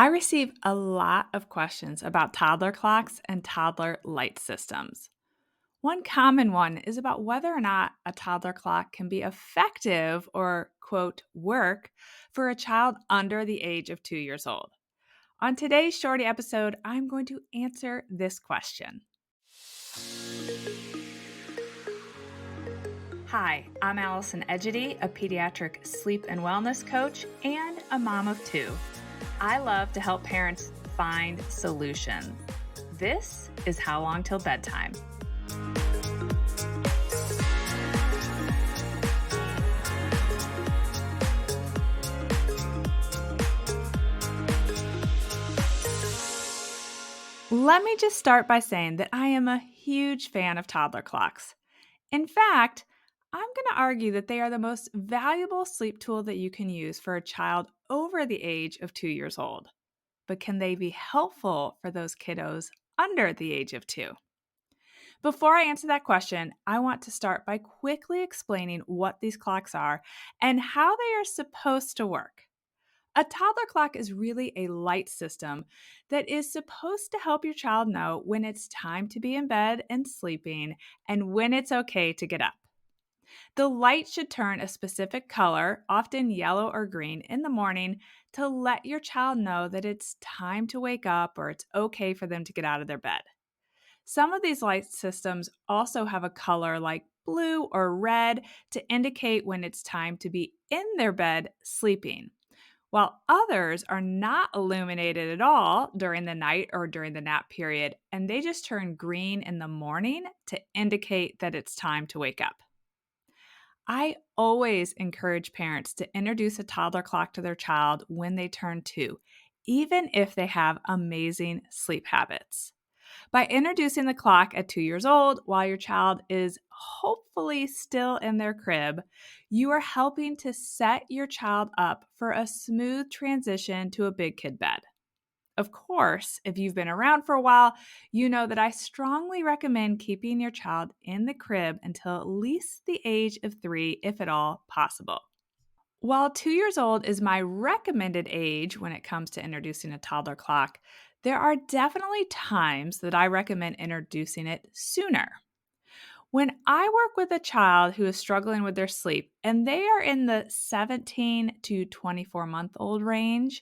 I receive a lot of questions about toddler clocks and toddler light systems. One common one is about whether or not a toddler clock can be effective or, quote, work for a child under the age of 2 years old. On today's Shorty episode, I'm going to answer this question. Hi, I'm Allison Egidi, a pediatric sleep and wellness coach and a mom of two. I love to help parents find solutions. This is How Long Till Bedtime. Let me just start by saying that I am a huge fan of toddler clocks. In fact, I'm going to argue that they are the most valuable sleep tool that you can use for a child over the age of 2 years old. But can they be helpful for those kiddos under the age of 2? Before I answer that question, I want to start by quickly explaining what these clocks are and how they are supposed to work. A toddler clock is really a light system that is supposed to help your child know when it's time to be in bed and sleeping and when it's okay to get up. The light should turn a specific color, often yellow or green, in the morning to let your child know that it's time to wake up or it's okay for them to get out of their bed. Some of these light systems also have a color like blue or red to indicate when it's time to be in their bed sleeping, while others are not illuminated at all during the night or during the nap period, and they just turn green in the morning to indicate that it's time to wake up. I always encourage parents to introduce a toddler clock to their child when they turn 2, even if they have amazing sleep habits. By introducing the clock at 2 years old while your child is hopefully still in their crib, you are helping to set your child up for a smooth transition to a big kid bed. Of course, if you've been around for a while, you know that I strongly recommend keeping your child in the crib until at least the age of 3, if at all possible. While 2 years old is my recommended age when it comes to introducing a toddler clock, there are definitely times that I recommend introducing it sooner. When I work with a child who is struggling with their sleep and they are in the 17 to 24-month-old range,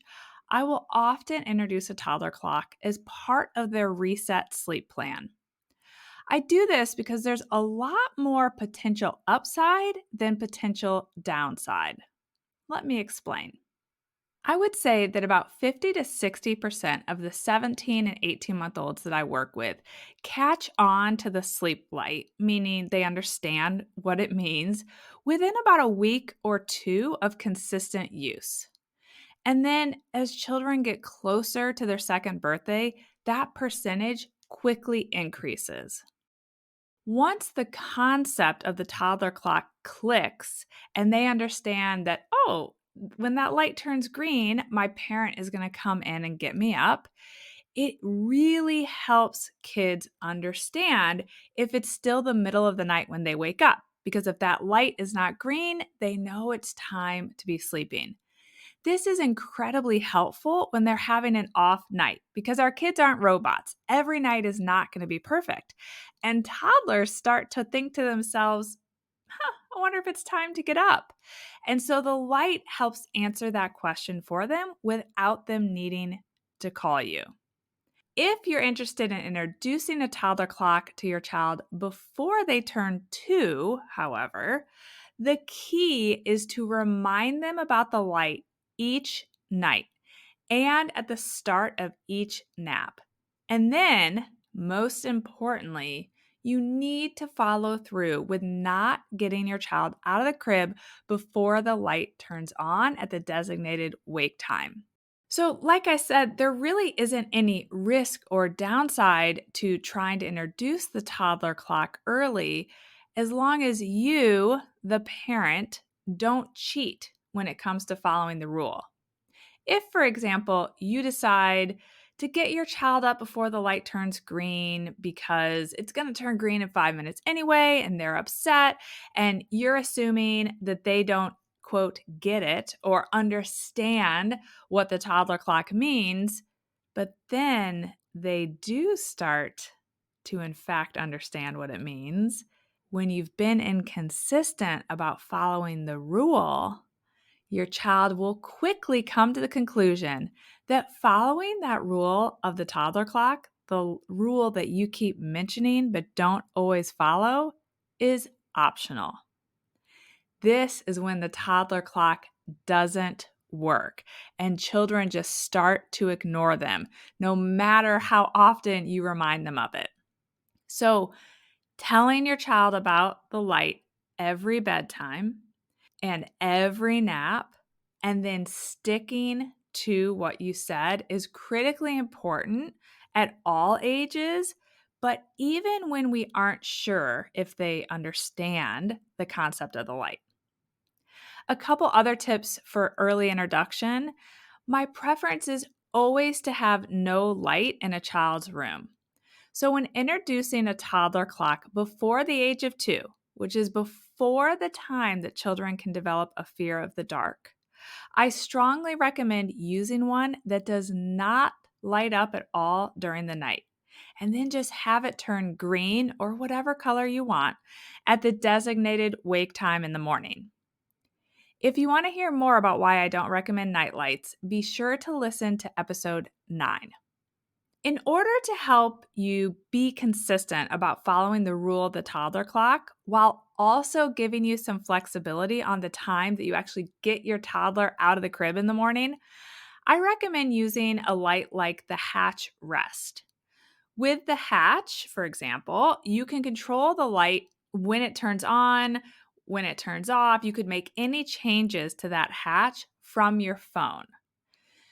I will often introduce a toddler clock as part of their reset sleep plan. I do this because there's a lot more potential upside than potential downside. Let me explain. I would say that about 50 to 60% of the 17 and 18-month-olds that I work with catch on to the sleep light, meaning they understand what it means, within about a week or two of consistent use. And then as children get closer to their second birthday, that percentage quickly increases. Once the concept of the toddler clock clicks and they understand that, oh, when that light turns green, my parent is going to come in and get me up, it really helps kids understand if it's still the middle of the night when they wake up. Because if that light is not green, they know it's time to be sleeping. This is incredibly helpful when they're having an off night because our kids aren't robots. Every night is not going to be perfect. And toddlers start to think to themselves, I wonder if it's time to get up. And so the light helps answer that question for them without them needing to call you. If you're interested in introducing a toddler clock to your child before they turn 2, however, the key is to remind them about the light each night and at the start of each nap. And then, most importantly, you need to follow through with not getting your child out of the crib before the light turns on at the designated wake time. So, like I said, there really isn't any risk or downside to trying to introduce the toddler clock early as long as you, the parent, don't cheat when it comes to following the rule. If, for example, you decide to get your child up before the light turns green because it's going to turn green in 5 minutes anyway, and they're upset, and you're assuming that they don't quote, get it or understand what the toddler clock means, but then they do start to, in fact, understand what it means. When you've been inconsistent about following the rule, your child will quickly come to the conclusion that following that rule of the toddler clock, the rule that you keep mentioning but don't always follow, is optional. This is when the toddler clock doesn't work and children just start to ignore them, no matter how often you remind them of it. So, telling your child about the light every bedtime and every nap, and then sticking to what you said is critically important at all ages. But even when we aren't sure if they understand the concept of the light. A couple other tips for early introduction. My preference is always to have no light in a child's room. So, when introducing a toddler clock before the age of 2, which is before the time that children can develop a fear of the dark, I strongly recommend using one that does not light up at all during the night. And then just have it turn green or whatever color you want at the designated wake time in the morning. If you want to hear more about why I don't recommend night lights, be sure to listen to episode 9. In order to help you be consistent about following the rule of the toddler clock, while also giving you some flexibility on the time that you actually get your toddler out of the crib in the morning, I recommend using a light like the Hatch Rest. With the Hatch, for example, you can control the light when it turns on, when it turns off. You could make any changes to that hatch from your phone.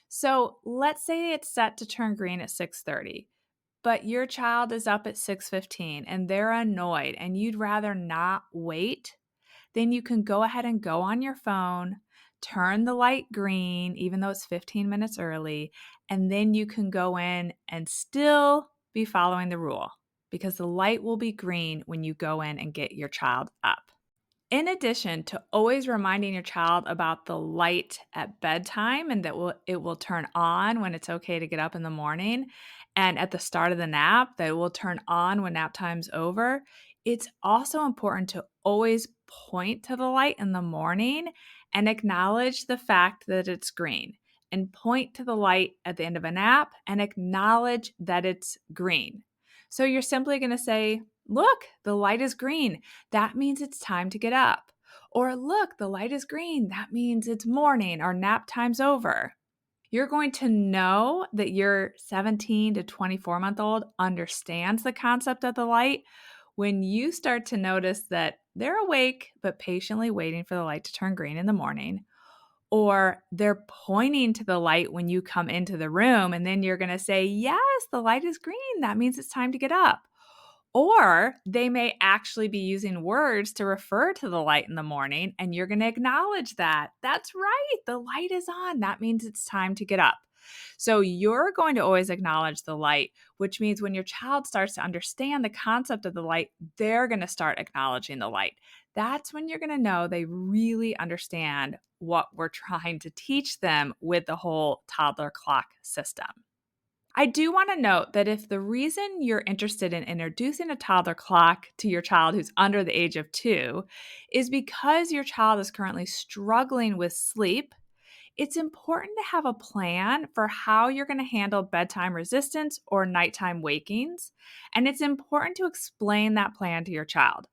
So let's say it's set to turn green at 6:30, but your child is up at 6:15 and they're annoyed and you'd rather not wait, then you can go ahead and go on your phone, turn the light green, even though it's 15 minutes early, and then you can go in and still be following the rule because the light will be green when you go in and get your child up. In addition to always reminding your child about the light at bedtime and that it will turn on when it's okay to get up in the morning, and at the start of the nap that it will turn on when nap time's over, it's also important to always point to the light in the morning and acknowledge the fact that it's green, and point to the light at the end of a nap and acknowledge that it's green. So you're simply going to say, "Look, the light is green. That means it's time to get up." Or, "Look, the light is green. That means it's morning or nap time's over." You're going to know that your 17 to 24-month-old understands the concept of the light when you start to notice that they're awake but patiently waiting for the light to turn green in the morning, or they're pointing to the light when you come into the room, and then you're going to say, "Yes, the light is green. That means it's time to get up." Or they may actually be using words to refer to the light in the morning, and you're going to acknowledge that. "That's right, the light is on. That means it's time to get up." So you're going to always acknowledge the light, which means when your child starts to understand the concept of the light, they're going to start acknowledging the light. That's when you're going to know they really understand what we're trying to teach them with the whole toddler clock system. I do want to note that if the reason you're interested in introducing a toddler clock to your child who's under the age of 2 is because your child is currently struggling with sleep, it's important to have a plan for how you're going to handle bedtime resistance or nighttime wakings, and it's important to explain that plan to your child.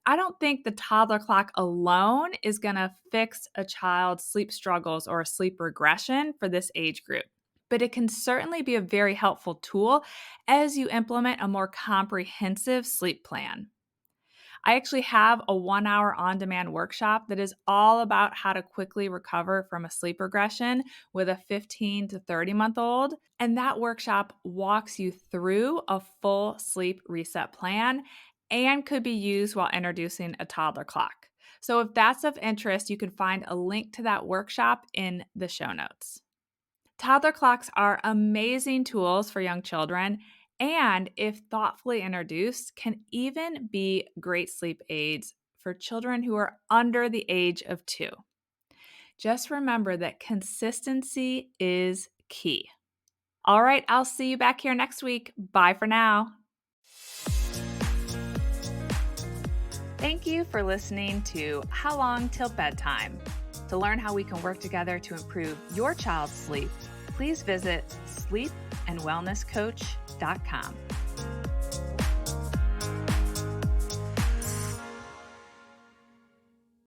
I don't think the toddler clock alone is going to fix a child's sleep struggles or a sleep regression for this age group, but it can certainly be a very helpful tool as you implement a more comprehensive sleep plan. I actually have a 1-hour on demand workshop that is all about how to quickly recover from a sleep regression with a 15 to 30-month old. And that workshop walks you through a full sleep reset plan and could be used while introducing a toddler clock. So if that's of interest, you can find a link to that workshop in the show notes. Toddler clocks are amazing tools for young children, and if thoughtfully introduced, can even be great sleep aids for children who are under the age of 2. Just remember that consistency is key. All right, I'll see you back here next week. Bye for now. Thank you for listening to How Long Till Bedtime. To learn how we can work together to improve your child's sleep, please visit sleepandwellnesscoach.com.